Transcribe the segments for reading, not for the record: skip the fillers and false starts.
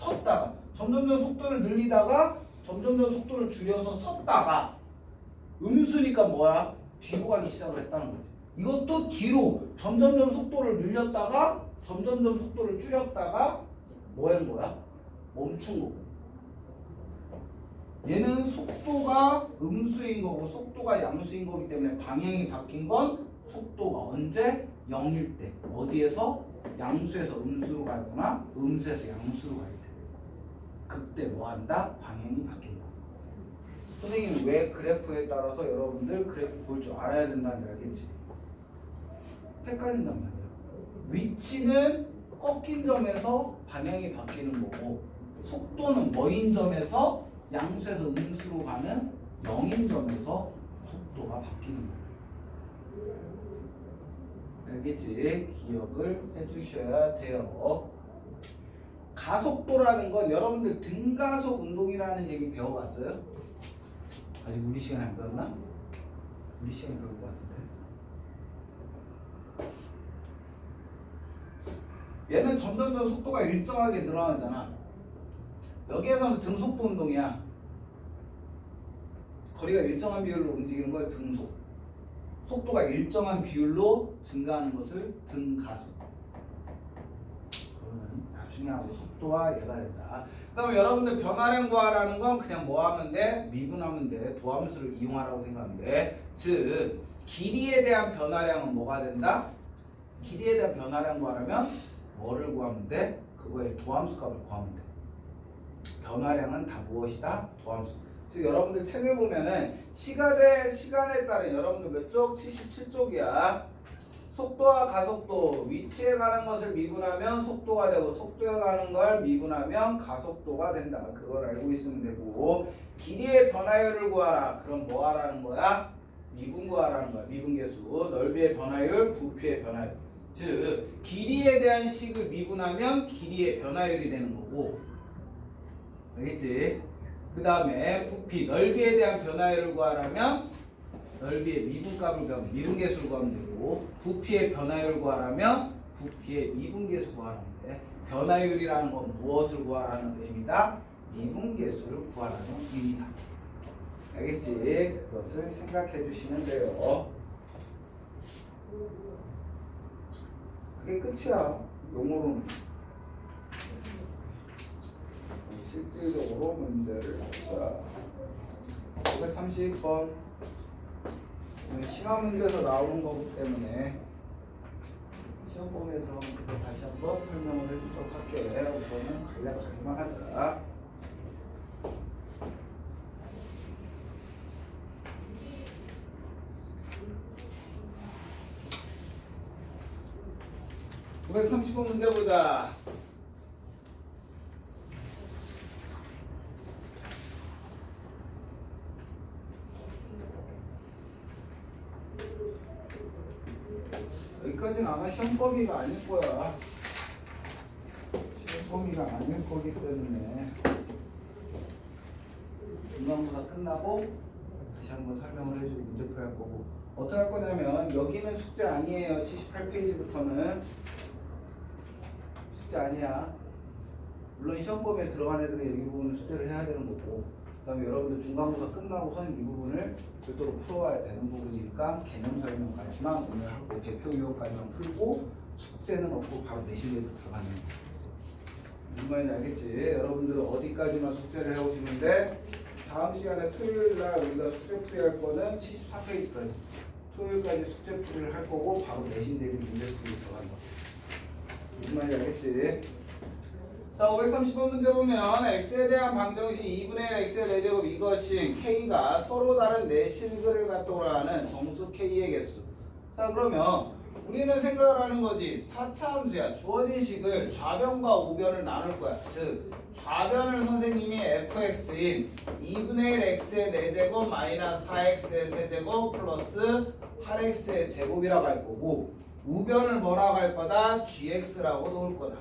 섰다가 점점점 속도를 늘리다가 점점점 속도를 줄여서 섰다가 음수니까 뭐야? 뒤로 가기 시작을 했다는 거지. 이것도 뒤로 점점점 속도를 늘렸다가 점점점 속도를 줄였다가 뭐 한 거야? 멈춘 거고. 얘는 속도가 음수인 거고 속도가 양수인 거기 때문에 방향이 바뀐 건 속도가 언제? 0일 때. 어디에서? 양수에서 음수로 가거나 음수에서 양수로 갈 때. 그때 뭐 한다? 방향이 바뀐다. 선생님은 왜 그래프에 따라서 여러분들 그래프 볼 줄 알아야 된다는 게 알겠지? 헷갈린단 말이야. 위치는 꺾인 점에서 방향이 바뀌는 거고 속도는 뭐인 점에서 양수에서 음수로 가는 0인 점에서 속도가 바뀌는 거야. 알겠지? 기억을 해주셔야 돼요. 가속도라는 건 여러분들 등가속 운동이라는 얘기 배워봤어요? 아직 우리 시간에 안 배웠나? 우리 시간에 배울 것 같은데. 얘는 점점점 속도가 일정하게 늘어나잖아. 여기에서는 등속도 운동이야. 거리가 일정한 비율로 움직이는 걸 등속. 속도가 일정한 비율로 증가하는 것을 등가속. 그거는 나중에 하고 속도와 얘가 된다. 그 다음에 여러분들 변화량 구하라는 건 그냥 뭐 하면 돼? 미분하면 돼. 도함수를 이용하라고 생각하면 돼. 즉 길이에 대한 변화량은 뭐가 된다? 길이에 대한 변화량 구하려면 뭐를 구하면 돼? 그거의 도함수 값을 구하면 돼. 변화량은 다 무엇이다? 도함수. 즉 여러분들 책을 보면은 시간에 따른 여러분들 몇 쪽? 77쪽이야. 속도와 가속도, 위치에 가는 것을 미분하면 속도가 되고 속도에 가는 걸 미분하면 가속도가 된다. 그걸 알고 있으면 되고 길이의 변화율을 구하라. 그럼 뭐 하라는 거야? 미분 구하라는 거야. 미분계수, 넓이의 변화율, 부피의 변화율. 즉 길이에 대한 식을 미분하면 길이의 변화율이 되는 거고 알겠지? 그 다음에 부피, 넓이에 대한 변화율을 구하라면 넓이의 미분값을 구하면 미분계수를 구하면 되고 부피의 변화율을 구하라면 부피의 미분계수 구하라는 데 변화율이라는 건 무엇을 구하라는 의미다? 미분계수를 구하라는 의미다. 알겠지? 그것을 생각해 주시면 돼요. 그게 끝이야. 용어로는. 실질적으로 문제를 자 530번 시간 문제에서 나오는 거기 때문에 시험 범위에서 다시 한번 설명을 해주도록 할게. 우선은 간략하게만 하자. (530번) 문제 보자. 여기까지는 아마 시험 범위가 아닐 거야. 시험 범위가 아닐 거기 때문에 중간고사 끝나고 다시 한번 설명을 해주고 문제풀이 할 거고 어떻게 할 거냐면 여기는 숙제 아니에요. 78페이지부터는 숙제 아니야. 물론 시험 범위에 들어간 애들은 여기 부분은 숙제를 해야 되는 거고 그 다음에 여러분들 중간고사 끝나고서는 이 부분을 별도로 풀어와야 되는 부분이니까 개념 설명까지만 오늘 하고 대표 유형까지만 풀고 숙제는 없고 바로 내신대로 들어가는 무슨 말인지 알겠지? 여러분들은 어디까지만 숙제를 해오시는데 다음 시간에 토요일날 우리가 숙제 풀이할 거는 74페이지까지 토요일까지 숙제 풀이를 할 거고 바로 내신 대비 문제 풀이 들어간다. 무슨 말인지 알겠지? 자, 530번 문제 보면 x에 대한 방정식 2분의 1 x의 4제곱 이것이 k가 서로 다른 네 실근을 갖도록 하는 정수 k의 개수. 자, 그러면 우리는 생각을 하는 거지. 4차 함수야. 주어진 식을 좌변과 우변을 나눌 거야. 즉 좌변을 선생님이 fx인 2분의 1 x의 4제곱 마이너스 4x의 세제곱 플러스 8x의 제곱이라고 할 거고 우변을 뭐라고 할 거다? gx라고 놓을 거다.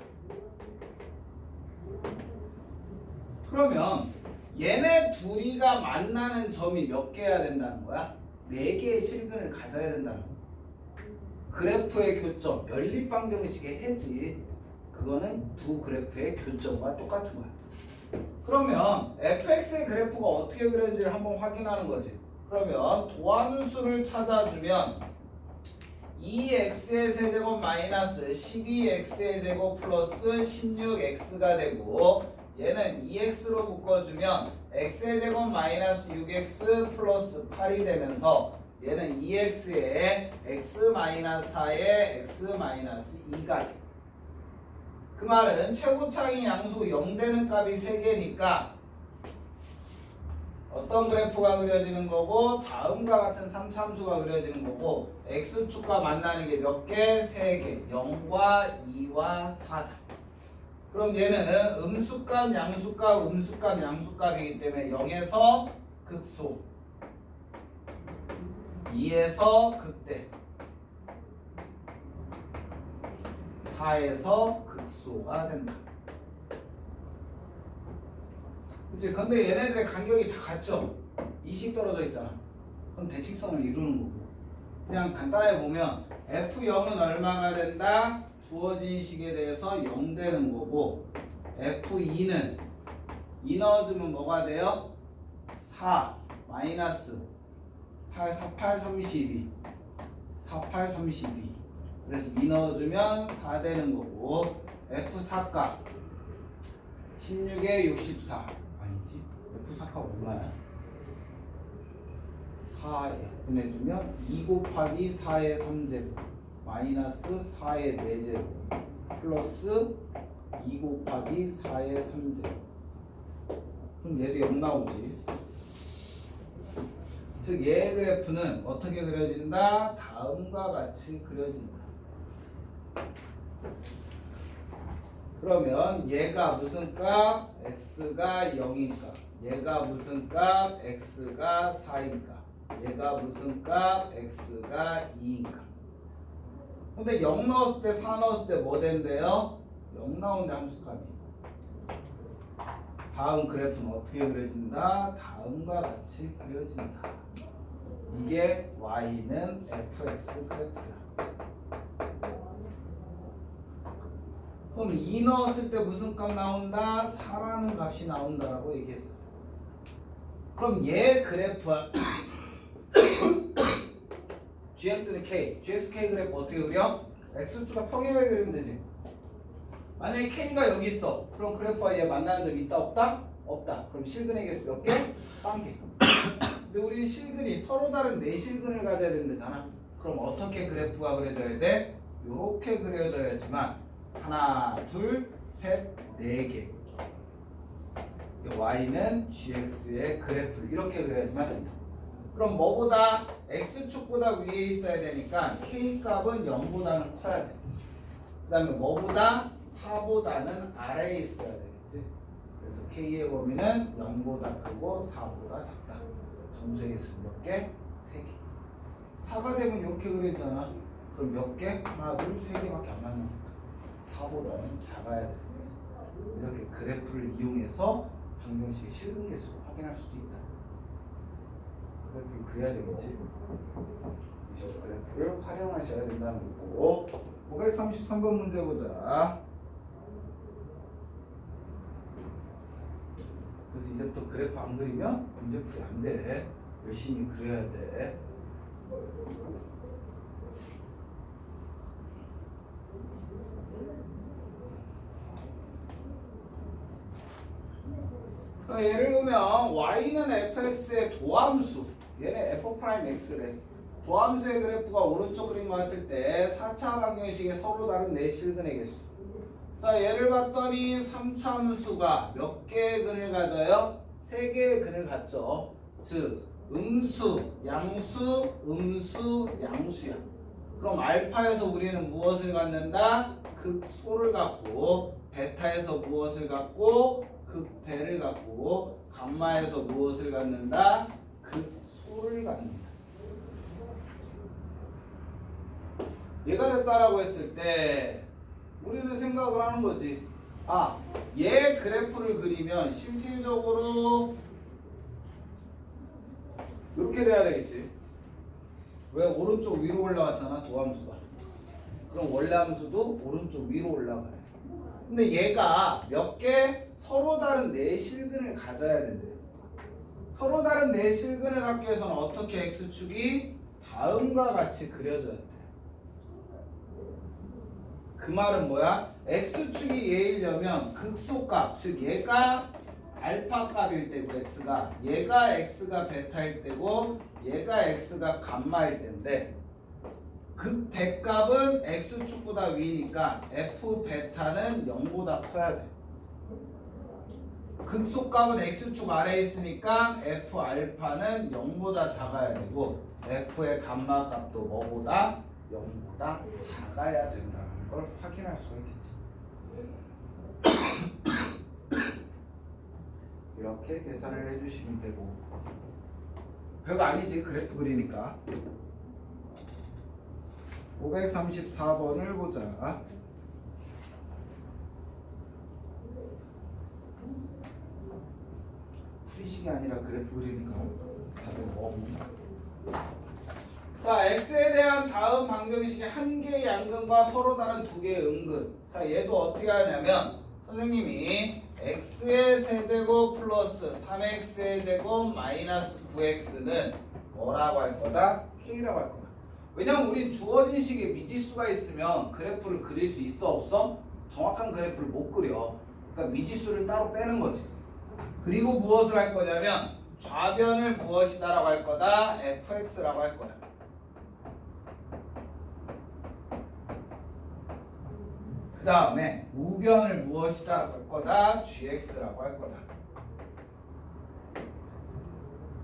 그러면 얘네 둘이가 만나는 점이 몇 개여야 된다는 거야? 4개의 실근을 가져야 된다는 거야. 그래프의 교점, 연립방정식의 해지 그거는 두 그래프의 교점과 똑같은 거야. 그러면 fx의 그래프가 어떻게 그려지는지를 한번 확인하는 거지. 그러면 도함수를 찾아주면 2x의 세제곱 마이너스 12x의 제곱 플러스 16x가 되고 얘는 2x로 묶어주면 x의 제곱 마이너스 6x 플러스 8이 되면서 얘는 2x에 x 마이너스 4에 x 마이너스 2가 돼. 그 말은 최고차이 양수 0 되는 값이 3개니까 어떤 그래프가 그려지는 거고 다음과 같은 3차함수가 그려지는 거고 x축과 만나는 게 몇 개? 3개. 0과 2와 4다. 그럼 얘는 음수값, 양수값, 음수값, 양수값이기 때문에 0에서 극소 2에서 극대 4에서 극소가 된다. 그치? 근데 얘네들의 간격이 다 같죠? 2씩 떨어져 있잖아. 그럼 대칭성을 이루는 거고. 그냥 간단하게 보면 F0은 얼마가 된다? 주어진 식에 대해서 0 되는 거고 F2는 2 넣어주면 뭐가 돼요? 4 마이너스 8, 4, 8, 32 4, 8, 32 그래서 2 넣어주면 4 되는 거고 F4값 16에 64 아니지 F4값 얼마야? 4 보내주면 2 곱하기 4의 3제곱 마이너스 4의 4제곱 플러스 2 곱하기 4의 3제곱 그럼 얘도 0 나오지. 즉 얘의 그래프는 어떻게 그려진다? 다음과 같이 그려진다. 그러면 얘가 무슨 값? x가 0인가? 얘가 무슨 값? x가 4인가? 얘가 무슨 값? x가 2인가? 근데 0 넣었을 때 4 넣었을 때 뭐 된대요? 0 나오는데 함수값이. 다음 그래프는 어떻게 그려진다? 다음과 같이 그려진다. 이게 y는 fx 그래프야. 그럼 2 넣었을 때 무슨 값 나온다? 4라는 값이 나온다라고 얘기했어. 그럼 얘 그래프와 gx는 k, gx,k 그래프 어떻게 그려? x축과 평행하게 그리면 되지. 만약에 k가 여기 있어. 그럼 그래프와 얘 만나는 점 있다 없다? 없다. 그럼 실근의 개수 몇 개? 1개. 근데 우리 실근이 서로 다른 네 실근을 가져야 된다잖아. 그럼 어떻게 그래프가 그려져야 돼? 요렇게 그려져야지만 하나, 둘, 셋, 네 개. y는 gx의 그래프를 이렇게 그려야지만 된다. 그럼 뭐보다 x축보다 위에 있어야 되니까 k값은 0보다는 커야 돼. 그 다음에 뭐보다 4보다는 아래에 있어야 되겠지. 그래서 k의 범위는 0보다 크고 4보다 작다. 점수의 수 몇 개? 3개. 4가 되면 이렇게 그리잖아. 그럼 몇 개? 하나, 둘, 3개밖에 안 맞는 거야. 4보다는 작아야 돼. 이렇게 그래프를 이용해서 방정식의 실근 개수를 확인할 수도 있다. 그래프를 그려야 되겠지. 이 그래프를 활용하셔야 된다는 거고. 533번 문제 보자. 그래서 이제부터 그래프 안 그리면 문제풀이 안 돼. 열심히 그려야 돼. 예를 보면 y는 fx의 도함수, 얘는 f'x래. 도함수의 그래프가 오른쪽 그림과 같을 때 4차 방정식의 서로 다른 네 실근의 개수. 자, 얘를 봤더니 3차 함수가 몇 개의 근을 가져요? 3개의 근을 갖죠. 즉 음수, 양수, 음수, 양수야. 그럼 알파에서 우리는 무엇을 갖는다? 극소를 갖고, 베타에서 무엇을 갖고? 극대를 갖고, 감마에서 무엇을 갖는다? 극소를 갖는다. 얘가 됐다라고 했을 때 우리는 생각을 하는 거지. 아, 얘 그래프를 그리면 실질적으로 이렇게 돼야 되겠지. 왜? 오른쪽 위로 올라갔잖아, 도함수가. 그럼 원래 함수도 오른쪽 위로 올라가요. 근데 얘가 몇 개 서로 다른 네 실근을 가져야 된대요. 서로 다른 네 실근을 갖기 위해서는 어떻게 x축이 다음과 같이 그려져야 돼. 그 말은 뭐야? x축이 얘이려면 극소값, 즉 얘가 알파 값일 때고 x가, 얘가 x가 베타일 때고 얘가 x가 감마일 때인데 극대값은 x축보다 위니까 f 베타는 0보다 커야 돼. 극소값은 x축 아래에 있으니까 f 알파는 0보다 작아야 되고 f의 감마 값도 뭐보다 0보다 작아야 된다는 걸 확인할 수가 있겠지. 이렇게 계산을 해주시면 되고, 별거 아니지 그래프 그리니까. 534번을 보자. 풀이식이 아니라 그래프 그리니까 다들 자, x에 대한 다음 방정식이 한 개의 양근과 서로 다른 두 개의 음근. 자, 얘도 어떻게 하냐면 선생님이 x의 세제곱 플러스 3x의 제곱 마이너스 9x는 뭐라고 할 거다? k라고 할 거다. 왜냐면 우린 주어진 식에 미지수가 있으면 그래프를 그릴 수 있어 없어? 정확한 그래프를 못 그려. 그러니까 미지수를 따로 빼는 거지. 그리고 무엇을 할 거냐면 좌변을 무엇이다라고 할 거다? fx라고 할 거야. 그 다음에 우변을 무엇이다 할 거다? gx라고 할 거다.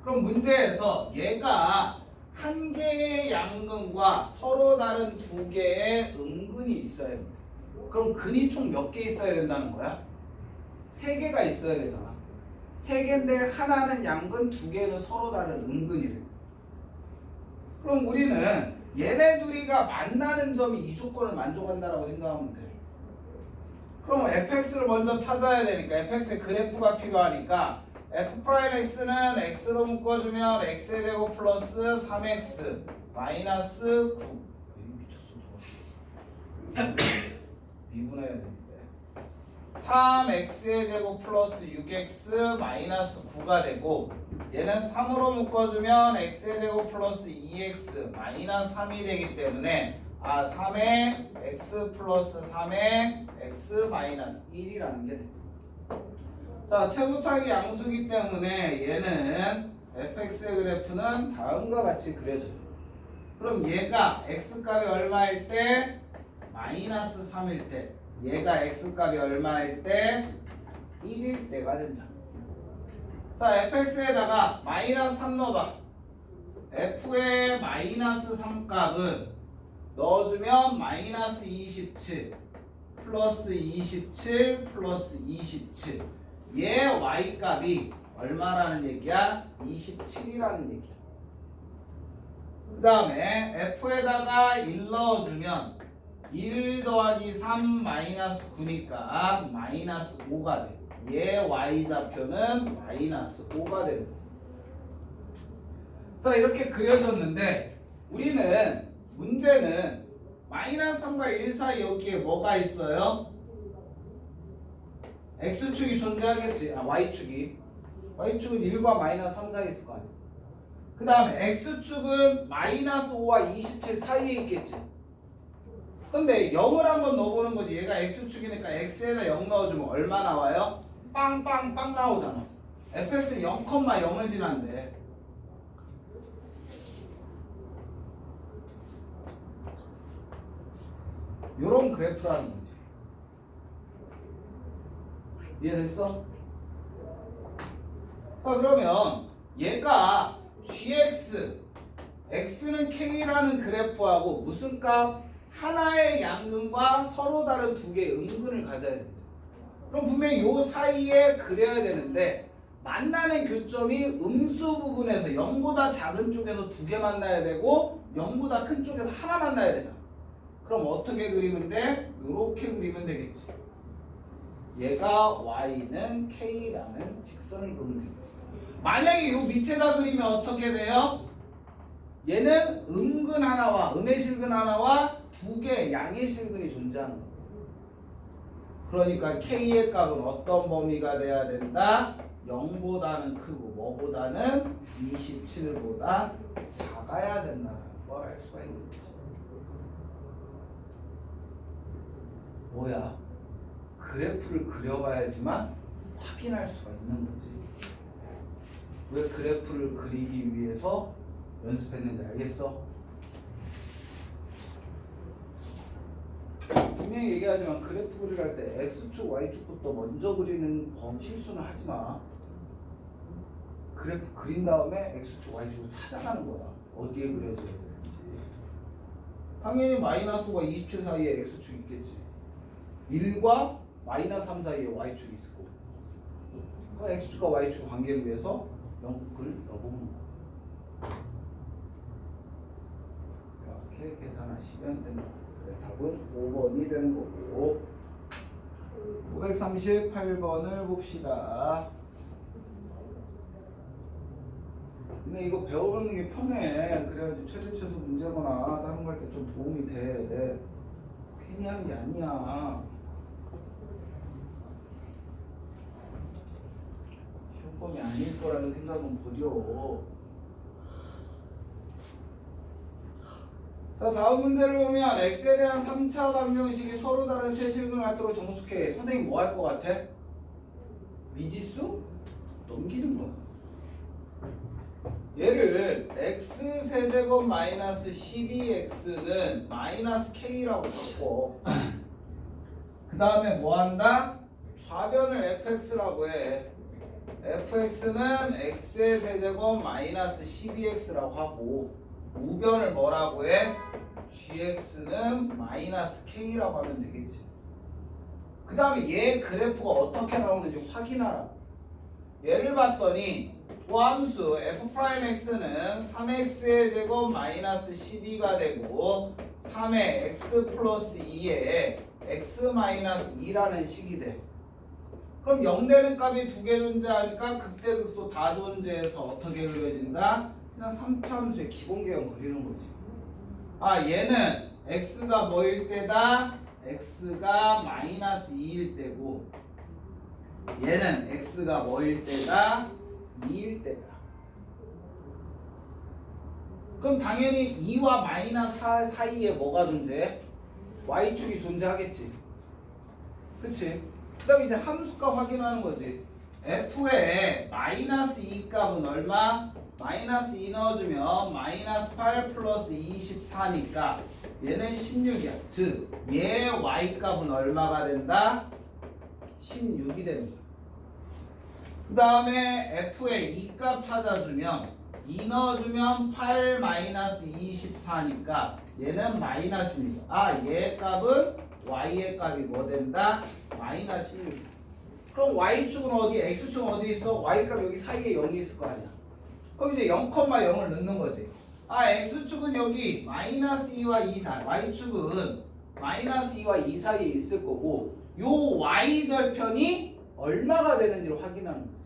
그럼 문제에서 얘가 한 개의 양근과 서로 다른 두 개의 음근이 있어야 됩니다. 그럼 근이 총 몇 개 있어야 된다는 거야? 세 개가 있어야 되잖아. 세 개인데 하나는 양근, 두 개는 서로 다른 음근이래. 그럼 우리는 얘네 둘이가 만나는 점이 이 조건을 만족한다라고 생각하면 돼. 그럼 fx를 먼저 찾아야 되니까 fx의 그래프가 필요하니까 f'x는 x로 묶어주면 x의 제곱 플러스 3x 마이너스 9. 미쳤어. 미분해야 되는데 3x의 제곱 플러스 6x 마이너스 9가 되고, 얘는 3으로 묶어주면 x의 제곱 플러스 2x 마이너스 3이 되기 때문에 3에 x 플러스 3에 x 마이너스 1이라는 게 돼. 자, 최고차기 양수기 때문에 얘는 fx의 그래프는 다음과 같이 그려져요. 그럼 얘가 x값이 얼마일 때? 마이너스 3일 때, 얘가 x값이 얼마일 때? 1일 때가 된다. 자, fx에다가 마이너스 3 넣어봐. f의 마이너스 3 값은 넣어주면 마이너스 27 플러스 27 플러스 27. 얘 y 값이 얼마라는 얘기야? 27이라는 얘기야. 그 다음에 f에다가 1 넣어주면 1 더하기 3 마이너스 9니까 마이너스 5가 돼. 얘 y좌표는 마이너스 5가 되는 거야. 자, 이렇게 그려졌는데 우리는 문제는 마이너스 3과 1 사이 여기에 뭐가 있어요? x축이 존재하겠지. y축이. y축은 1과 마이너스 3 사이에 있을 거 아니야. 그 다음에 x축은 마이너스 5와 27 사이에 있겠지. 근데 0을 한번 넣어보는 거지. 얘가 x축이니까 x에다 0 넣어주면 얼마 나와요? 빵빵빵 나오잖아. fx는 0,0을 지난대. 요런 그래프라는 거지. 이해됐어? 자, 그러면 얘가 gx, x는 k라는 그래프하고 무슨 값? 하나의 양근과 서로 다른 두 개의 음근을 가져야 된다. 그럼 분명히 요 사이에 그려야 되는데 만나는 교점이 음수 부분에서 0보다 작은 쪽에서 두 개 만나야 되고 0보다 큰 쪽에서 하나 만나야 되잖아. 그럼 어떻게 그리면 돼? 이렇게 그리면 되겠지. 얘가 y는 k라는 직선을 그리면 되겠지. 만약에 요 밑에다 그리면 어떻게 돼요? 얘는 음근 하나와 음의 실근 하나와 두 개의 양의 실근이 존재하는 거예요. 그러니까 K의 값은 어떤 범위가 돼야 된다? 0보다는 크고 뭐보다는 27보다 작아야 된다는 걸 알 수가 있는 거지. 뭐야? 그래프를 그려봐야지만 확인할 수가 있는 거지. 왜 그래프를 그리기 위해서 연습했는지 알겠어? 분명히 얘기하지만 그래프 그리기 할 때 X축, Y축부터 먼저 그리는 실수는 하지 마. 그래프 그린 다음에 X축, Y축을 찾아가는 거야. 어디에 그려져야 되는지. 당연히 마이너스와 27 사이에 X축 있겠지. 1과 마이너스 3 사이에 Y축이 있을 거고. 그 X축과 Y축 관계를 위해서 영국을 넣어보는 거야. 이렇게 계산하시면 된다. 그래서 답은 5번이 되는 거고. 538번을 봅시다. 근데 이거 배워보는 게 편해. 그래야지 최대치에서 문제거나 다른 거 할 때 좀 도움이 돼. 괜히 하는 게 아니야. 시험범이 아닐 거라는 생각은 버려. 자, 다음 문제를 보면 x에 대한 3차 방정식이 서로 다른 세 실근을 갖도록 정숙해. 선생님 뭐 할 것 같아? 미지수? 넘기는 거야. 얘를 x 세제곱 마이너스 12x는 마이너스 k라고 바꿔. 그 다음에 뭐 한다? 좌변을 fx라고 해. fx는 x의 세제곱 마이너스 12x라고 하고 우변을 뭐라고 해? gx는 마이너스 k라고 하면 되겠지. 그 다음에 얘 그래프가 어떻게 나오는지 확인하라. 얘를 봤더니 도함수 f'x는 3x의 제곱 마이너스 12가 되고 3의 x 플러스 2에 x 마이너스 2라는 식이 돼. 그럼 0 되는 값이 두 개 존재하니까 극대극소 다 존재해서 어떻게 그려진다? 그냥 3차함수의 기본 개형 그리는 거지. 아, 얘는 x가 뭐일 때다? x가 마이너스 2일 때고 얘는 x가 뭐일 때다? 2일 때다. 그럼 당연히 2와 마이너스 4 사이에 뭐가 존재해? y축이 존재하겠지. 그치? 그 다음에 이제 함수값 확인하는 거지. f의 마이너스 2 값은 얼마? 마이너스 2 넣어주면 마이너스 8 플러스 24니까 얘는 16이야. 즉, 얘 y 값은 얼마가 된다? 16이 되는 거야. 그 다음에 f의 2 값 찾아주면 2 넣어주면 8 마이너스 24니까 얘는 마이너스입니다. 아, 얘 값은 y의 값이 뭐 된다? 마이너스 16. 그럼 y축은 어디? x축은 어디 있어? y 값 여기 사이에 0이 있을 거 아니야. 그럼 이제 0,0을 넣는 거지. 아, x축은 여기 마이너스 2와 2 사이, y축은 마이너스 2와 2 사이에 있을 거고 요 y절편이 얼마가 되는지를 확인하는 거지.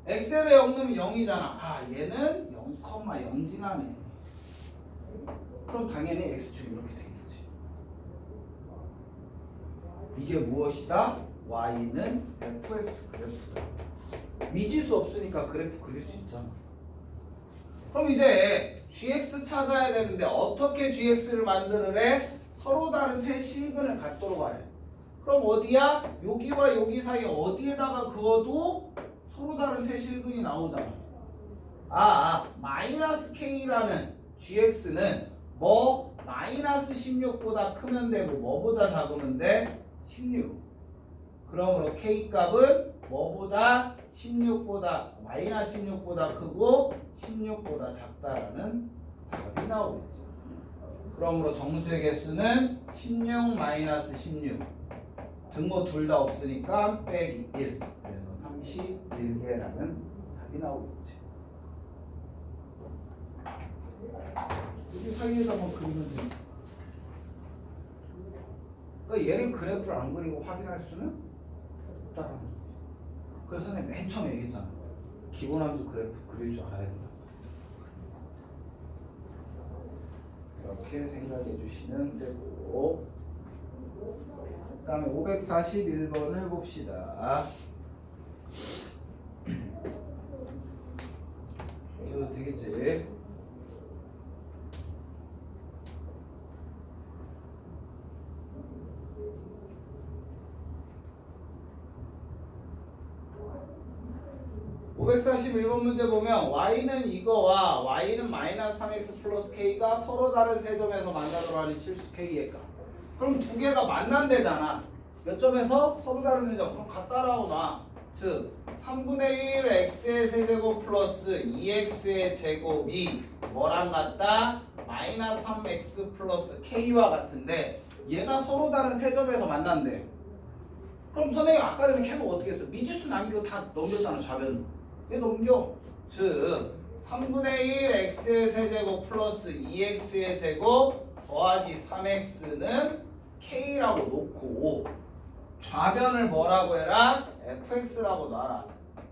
x에다 0 넣으면 0이잖아. 아, 얘는 0,0 지나네. 그럼 당연히 x축이 이렇게 되겠지. 이게 무엇이다? y는 fx 그래프다. 미지수 없으니까 그래프 그릴 수 있잖아. 그럼 이제 gx 찾아야 되는데 어떻게 gx를 만드느래? 서로 다른 세 실근을 갖도록 해. 그럼 어디야? 여기와 여기 사이 어디에다가 그어도 서로 다른 세 실근이 나오잖아. 마이너스 k라는 gx는 뭐 마이너스 16보다 크면 되고 뭐보다 작으면 돼? 16. 그러므로 k 값은 뭐보다 16보다 마이너스 16보다 크고 16보다 작다라는 답이 나오겠지. 그러므로 정수의 개수는 16 마이너스 16 등호 둘 다 없으니까 빼기 1 그래서 31개라는 답이 나오겠지. 여기 사이에다만 그리면 돼. 그러니까 얘를 그래프를 안 그리고 확인할 수는 없다라는 거지. 그래서 선생님 맨 처음에 얘기했잖아. 기본 함수 그래프 그릴 줄 알아야 된다. 이렇게 생각해 주시면 되고 다음에 541번을 봅시다. 이거 되겠지? (541번) 문제 보면 y는 이거와 y는 마이너스 3x 플러스 k가 서로 다른 세 점에서 만나도록 하는 실수 k의 값. 그럼 두 개가 만난대잖아. 몇 점에서? 서로 다른 세 점. 그럼 같다 나오나? 즉 3분의 1 x의 세제곱 플러스 2x의 제곱이 뭐랑 같다? 마이너스 3x 플러스 k와 같은데 얘가 서로 다른 세 점에서 만난대. 그럼 선생님 아까 전에 계속 어떻게 했어? 미지수 남기고 다 넘겼잖아. 좌변 얘 넘겨. 즉 3분의 1 x의 세제곱 플러스 2x의 제곱 더하기 3x는 k라고 놓고 좌변을 뭐라고 해라? fx라고 놔라.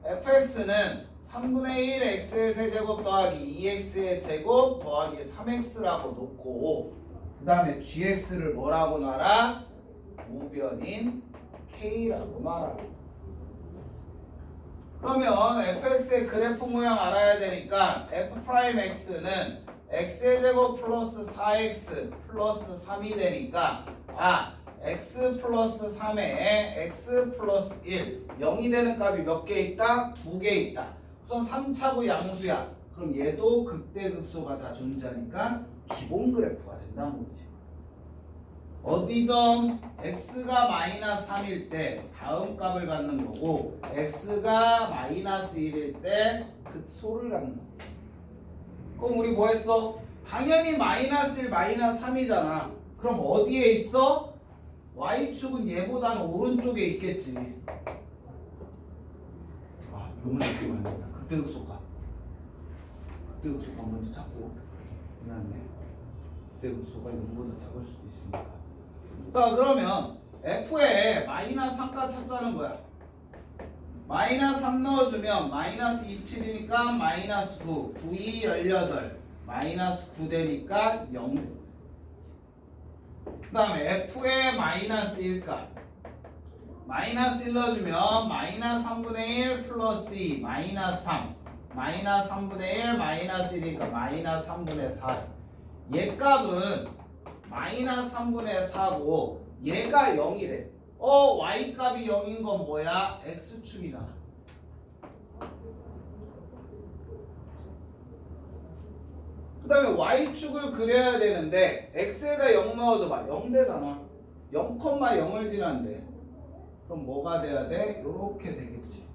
fx는 3분의 1 x의 세제곱 더하기 2x의 제곱 더하기 3x라고 놓고 그 다음에 gx를 뭐라고 놔라? 우변인 k라고 놔라. 그러면 fx의 그래프 모양 알아야 되니까 f'x는 x의 제곱 플러스 4x 플러스 3이 되니까 x 플러스 3에 x 플러스 1 0이 되는 값이 몇 개 있다? 2개 있다. 우선 3차고 양수야. 그럼 얘도 극대극소가 다 존재하니까 기본 그래프가 된다는 거지. 어디 점? x가 마이너스 3일 때 다음 값을 갖는 거고 x가 마이너스 1일 때 극소를 갖는 거고. 그럼 우리 뭐 했어? 당연히 마이너스 1, 마이너스 3이잖아. 그럼 어디에 있어? y축은 얘보다는 오른쪽에 있겠지. 이거 먼저 끼면 안 된다. 극대극소가. 극대극소가 먼저 찾고 그다음에 극대극소가 0보다 작을 수도 있으니까. 자 그러면 f에 마이너스 3가 찾자는 거야. 마이너스 3 넣어주면 마이너스 27이니까 마이너스 9, 9이 18, 마이너스 9 되니까 0. 그 다음에 f에 마이너스 1가 마이너스 1 넣어주면 마이너스 3분의 1 플러스 2 마이너스 3 마이너스 3분의 1 마이너스 1이니까 마이너스 3분의 4. 얘 값은 마이너스 3분의 4고 얘가 0이래. y 값이 0인 건 뭐야? x축이잖아. 그 다음에 y축을 그려야 되는데 x에다 0 넣어줘봐. 0 되잖아. 0,0을 지난데 그럼 뭐가 돼야 돼? 요렇게 되겠지.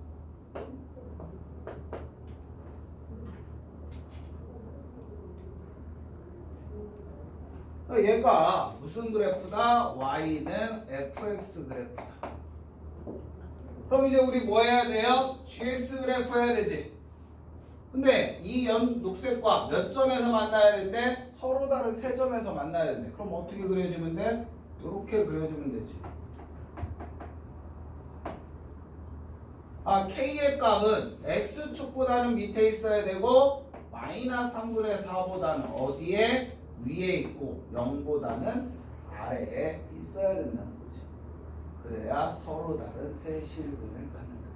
얘가 무슨 그래프다? y는 fx 그래프다. 그럼 이제 우리 뭐 해야 돼요? gx 그래프 해야 되지. 근데 이 녹색과 몇 점에서 만나야 되는데? 서로 다른 세 점에서 만나야 되는데 그럼 어떻게 그려주면 돼? 이렇게 그려주면 되지. k의 값은 x축보다는 밑에 있어야 되고 마이너스 3분의 4보다는 어디에? 위에 있고 0보다는 아래에 있어야 된다는 거지. 그래야 서로 다른 세 실근을 갖는다.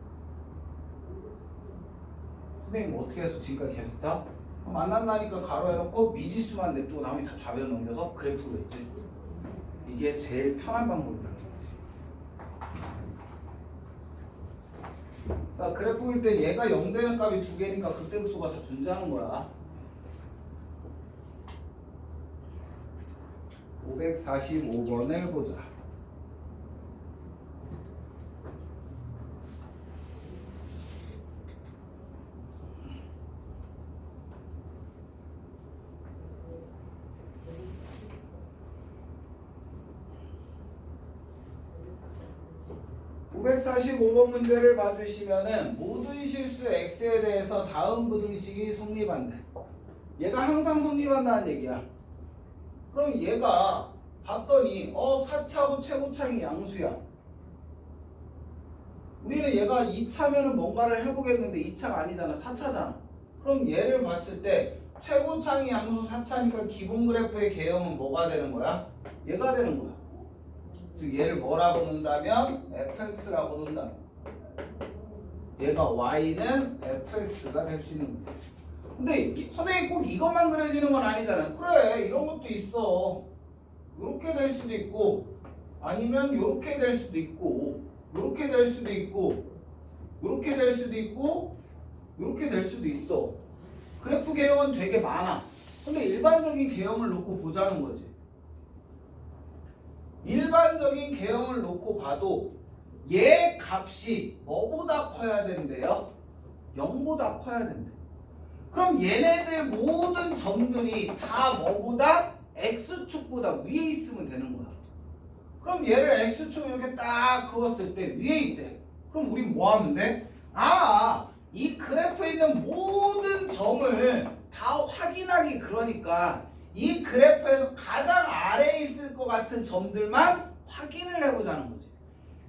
선생님 어떻게 해서 지금까지 했다? 만난다니까 가로 해놓고 미지수만 냅두고 나머지 다 좌변 넘겨서 그래프로 했지. 이게 제일 편한 방법이라는 거지. 자, 그래프일 때 얘가 0 되는 값이 두 개니까 극대극소가 다 존재하는 거야. 545번을 보자. (545번) 문제를 봐주시면은 모든 실수 x에 대해서 다음 부등식이 성립한대. 얘가 항상 성립한다는 얘기야. 그럼 얘가 봤더니 4차고 최고차이 양수야. 우리는 얘가 2차면은 뭔가를 해보겠는데 2차가 아니잖아. 4차잖아. 그럼 얘를 봤을 때 최고차이 양수 4차니까 기본 그래프의 개형은 뭐가 되는 거야? 얘가 되는 거야. 즉 얘를 뭐라고 놓는다면 fx라고 놓는다. 얘가 y는 fx가 될 수 있는 거지. 근데 선생님 꼭 이것만 그려지는 건 아니잖아. 그래, 이런 것도 있어. 이렇게 될 수도 있고, 아니면 이렇게 될 수도 있고, 이렇게 될 수도 있고, 이렇게 될 수도 있고, 이렇게 될 수도 있어. 그래프 개형은 되게 많아. 근데 일반적인 개형을 놓고 보자는 거지. 일반적인 개형을 놓고 봐도 얘 값이 뭐보다 커야 된대요? 0보다 커야 된대. 그럼 얘네들 모든 점들이 다 뭐보다? x축보다 위에 있으면 되는 거야. 그럼 얘를 x축 이렇게 딱 그었을 때 위에 있대. 그럼 우린 뭐 하면 돼? 이 그래프에 있는 모든 점을 다 확인하기, 그러니까 이 그래프에서 가장 아래에 있을 것 같은 점들만 확인을 해보자는 거지.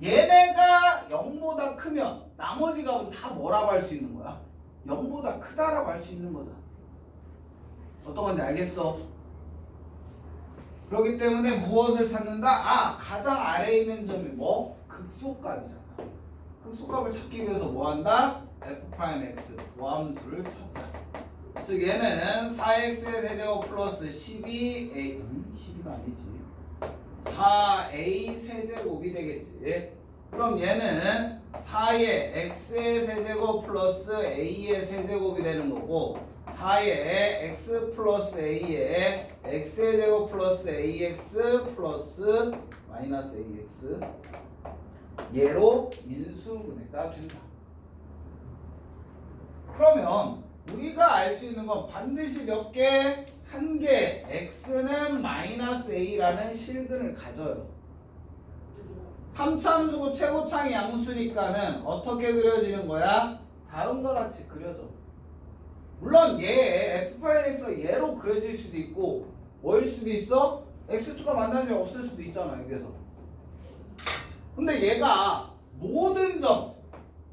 얘네가 0보다 크면 나머지 값은 다 뭐라고 할 수 있는 거야? 0보다 크다라고 할 수 있는 거잖아. 어떤 건지 알겠어? 그렇기 때문에 무엇을 찾는다? 가장 아래에 있는 점이 뭐? 극소값이잖아. 극소값을 찾기 위해서 뭐 한다? f'x 도함수를 찾자. 즉 얘는 4x의 세제곱 플러스 12a 12가 아니지 4a 세제곱이 되겠지. 그럼 얘는 4의 x의 세제곱 플러스 a의 세제곱이 되는 거고 4의 x 플러스 a의 x의 제곱 플러스 ax 플러스 마이너스 ax 얘로 인수분해가 된다. 그러면 우리가 알 수 있는 건 반드시 몇 개? 한 개. x는 마이너스 a라는 실근을 가져요. 3참수고 최고창이 양수니까는 어떻게 그려지는 거야? 다른 거 같이 그려져. 물론 얘 f8x가 얘로 그려질 수도 있고 뭐일 수도 있어? x축과 만나는 일 없을 수도 있잖아 여기서. 근데 얘가 모든 점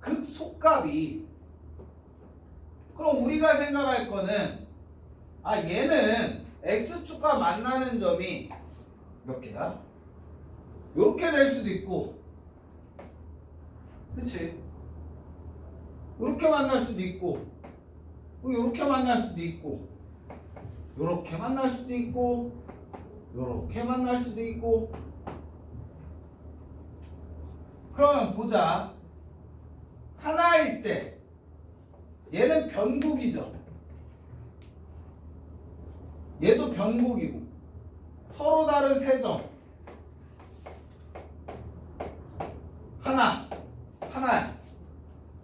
극소값이, 그럼 우리가 생각할 거는 얘는 x축과 만나는 점이 몇 개야? 요렇게 될 수도 있고, 그치? 요렇게 만날 수도 있고, 요렇게 만날 수도 있고, 요렇게 만날 수도 있고, 요렇게 만날 수도 있고. 그러면 보자. 하나일 때 얘는 변곡이죠. 얘도 변곡이고 서로 다른 세 점. 하나야.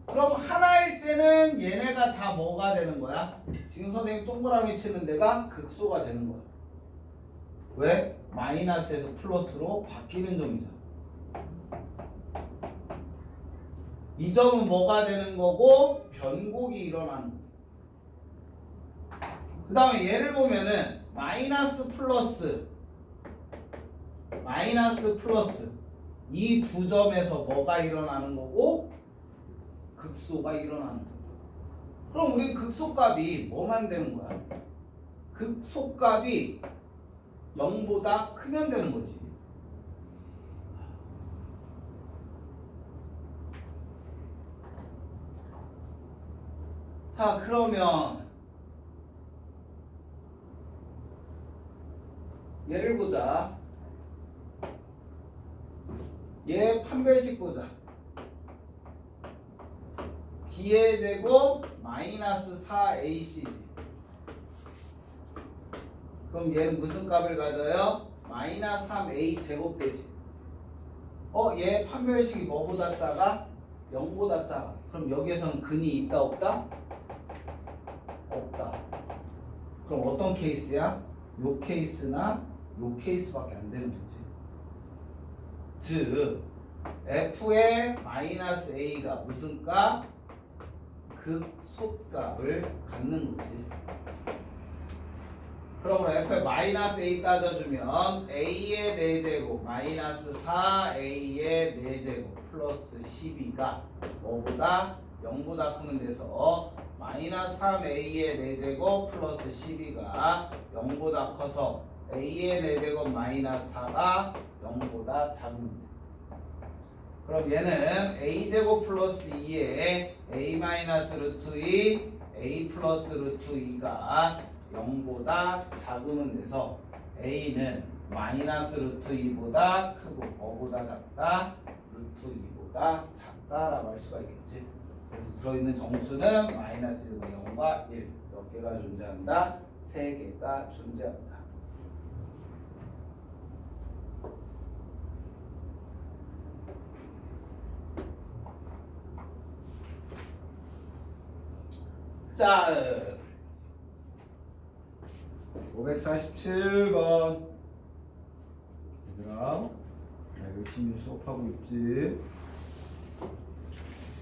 그럼 하나일 때는 얘네가 다 뭐가 되는 거야? 지금 선생님 동그라미 치는 데가 극소가 되는 거야. 왜? 마이너스에서 플러스로 바뀌는 점이잖아. 이 점은 뭐가 되는 거고? 변곡이 일어나는 거고. 그 다음에 얘를 보면은 마이너스 플러스 이 두 점에서 뭐가 일어나는 거고? 극소가 일어나는 거고. 그럼 우리 극소값이 뭐만 되는 거야? 극소값이 0보다 크면 되는 거지. 자, 그러면 얘를 보자. 얘 판별식 보자. b의 제곱 마이너스 4ac지. 그럼 얘는 무슨 값을 가져요? 마이너스 3a 제곱 되지. 얘 판별식이 뭐보다 작아? 0보다 작아. 그럼 여기에서는 근이 있다 없다? 없다. 그럼 어떤 케이스야? 요 케이스나 요 케이스밖에 안 되는 거지. 즉 f의 마이너스 a가 무슨 값? 극소값을 갖는 거지. 그러므로 f의 마이너스 a 따져주면 a의 4제곱 마이너스 4a의 4제곱 플러스 12가 뭐보다? 0보다 크면 돼서 마이너스 3a의 4제곱 플러스 12가 0보다 커서 a의 4제곱 마이너스 4가 0보다 작으면 돼. 그럼 얘는 a제곱 플러스 2에 a 마이너스 루트 2 a 플러스 루트 2가 0보다 작으면 돼서 a는 마이너스 루트 2보다 크고 뭐보다 작다? 루트 2보다 작다라고 할 수가 있겠지. 그래서 들어있는 정수는 마이너스 1과 0과 1 몇 개가 존재한다? 3개가 존재한다. 자, 547번. 얘들아, 열심히 수업하고 있지?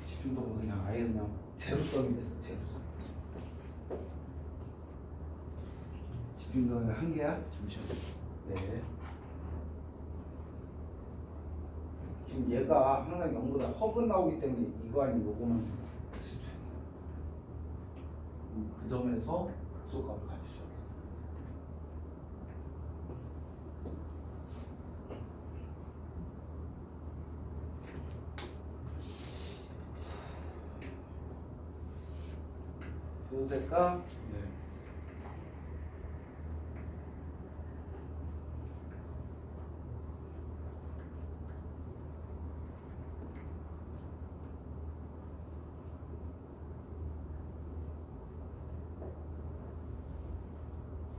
집중도가 그냥 아예 그냥 제로섬이 됐어, 제로섬. 집중도가 한 개야? 잠시만. 네. 지금 얘가 항상 0보다 허근 나오기 때문에 이거 아니면 요거만 그 점에서 극소값을 가질 수 있게. 도 될까? 네.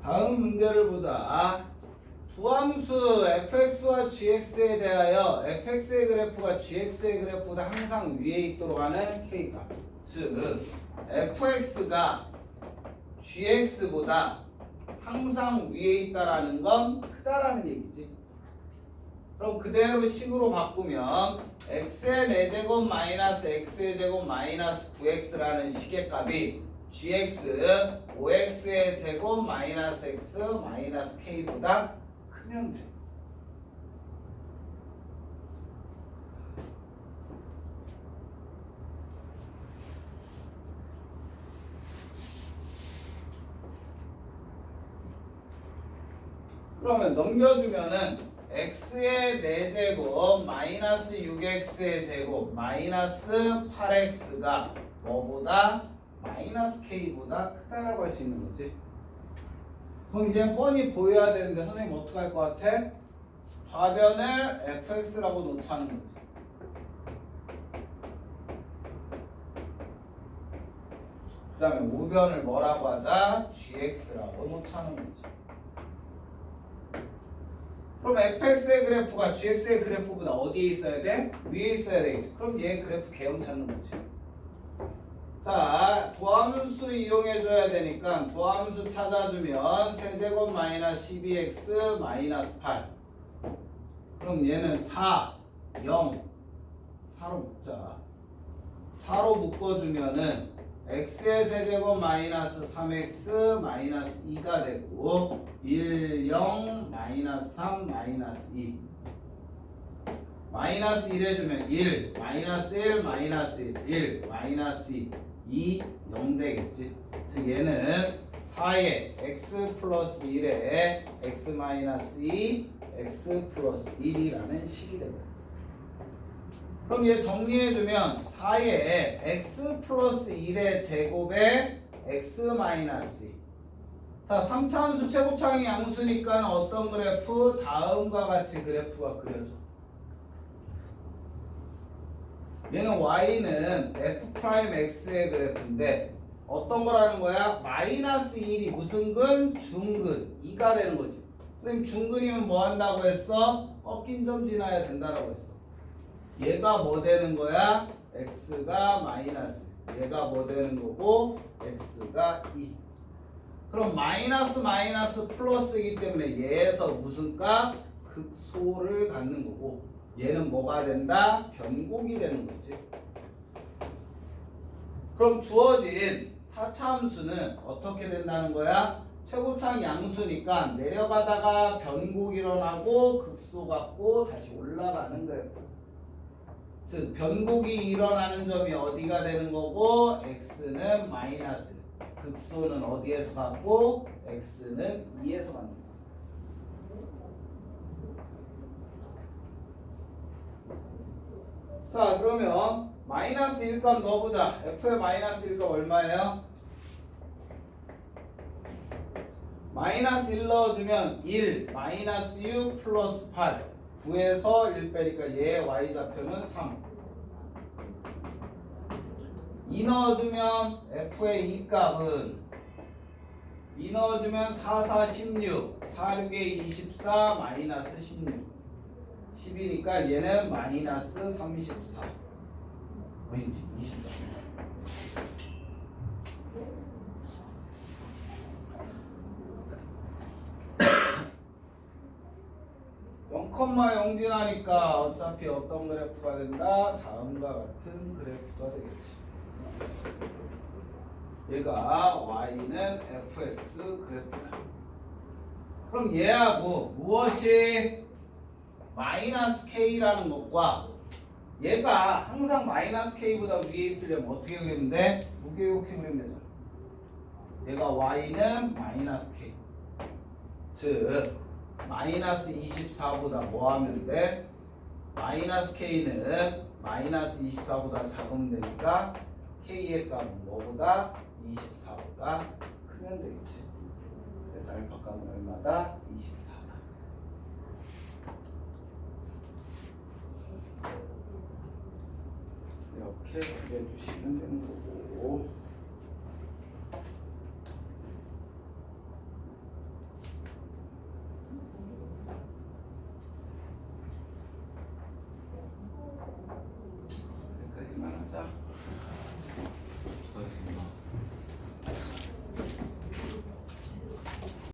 다음 문제를 보자. 두 함수 fx와 gx에 대하여 fx의 그래프가 gx의 그래프보다 항상 위에 있도록 하는 k값. 즉 fx가 gx보다 항상 위에 있다라는 건 크다라는 얘기지. 그럼 그대로 식으로 바꾸면 x의 4제곱 마이너스 x의 제곱 마이너스 9x라는 식의 값이 gx 5x의 제곱 마이너스 x 마이너스 k보다 크면 돼. 그러면 넘겨주면은 x의 4제곱 마이너스 6x의 제곱 마이너스 8x가 뭐보다 마이너스 k보다 크다라고 할 수 있는 거지. 그럼 이제 뻔히 보여야 되는데 선생님 어떻게 할 것 같아? 좌변을 fx라고 놓자는 거지. 그 다음에 우변을 뭐라고 하자? gx라고 놓자는 거지. 그럼 fx의 그래프가 gx의 그래프보다 어디에 있어야 돼? 위에 있어야 되겠지. 그럼 얘 그래프 개형 찾는 거지. 자, 도함수 이용해줘야 되니까 도함수 찾아주면 세제곱 마이너스 12x 마이너스 8. 그럼 얘는 4, 0, 4로 묶자. 4로 묶어주면은 x의 세제곱 마이너스 3x 마이너스 2가 되고 1, 0, 마이너스 3, 마이너스 2. 마이너스 1 해주면 1, 마이너스 1, 마이너스 1, 1, 마이너스 2, 2, 0 되겠지. 즉 얘는 4에 x 플러스 1에 x 마이너스 2, x 플러스 1이라는 식이 됩니다. 그럼 얘 정리해주면 4에 x 플러스 1의 제곱에 x 마이너스 2. 자, 3차 함수 최고차항이 양수니까 어떤 그래프? 다음과 같이 그래프가 그려져. 얘는 y는 f'x의 그래프인데 어떤 거라는 거야? 마이너스 1이 무슨 근? 중근 2가 되는 거지. 선생님 중근이면 뭐 한다고 했어? 꺾인 점 지나야 된다라고 했어. 얘가 뭐 되는 거야? x가 마이너스, 얘가 뭐 되는 거고 x가 2. 그럼 마이너스 마이너스 플러스이기 때문에 얘에서 무슨 값? 극소를 갖는 거고 얘는 뭐가 된다? 변곡이 되는 거지. 그럼 주어진 4차 함수는 어떻게 된다는 거야? 최고차항 양수니까 내려가다가 변곡 일어나고 극소 갖고 다시 올라가는 그래프. 즉 변곡이 일어나는 점이 어디가 되는 거고 x는 마이너스, 극소는 어디에서 갖고 x는 2에서 갖는 거. 자 그러면 마이너스 1값 넣어보자. f의 마이너스 1값 얼마예요? 마이너스 1 넣어주면 1 마이너스 6 플러스 8 9에서 1 빼니까 얘 y좌표는 3 2 넣어주면 f의 2 값은 2 넣어주면 4, 4, 16 4, 6에 24 마이너스 16 10이니까 얘는 마이너스 34 아니지 24 0,0 지나니까 어차피 어떤 그래프가 된다? 다음과 같은 그래프가 되겠지. 얘가 y는 fx 그래프다. 그럼 얘하고 무엇이 마이너스 k라는 것과 얘가 항상 마이너스 k보다 위에 있으려면 어떻게 그리면 돼? 무게 이렇게 그리면 되잖아. 얘가 y는 마이너스 k 즉 마이너스 24보다 뭐 하면 돼? 마이너스 k는 마이너스 24보다 작으면 되니까 k의 값은 뭐보다? 24보다 크면 되겠지. 그래서 알파 값은 얼마다? 24다. 이렇게 그려주시면 되는 거고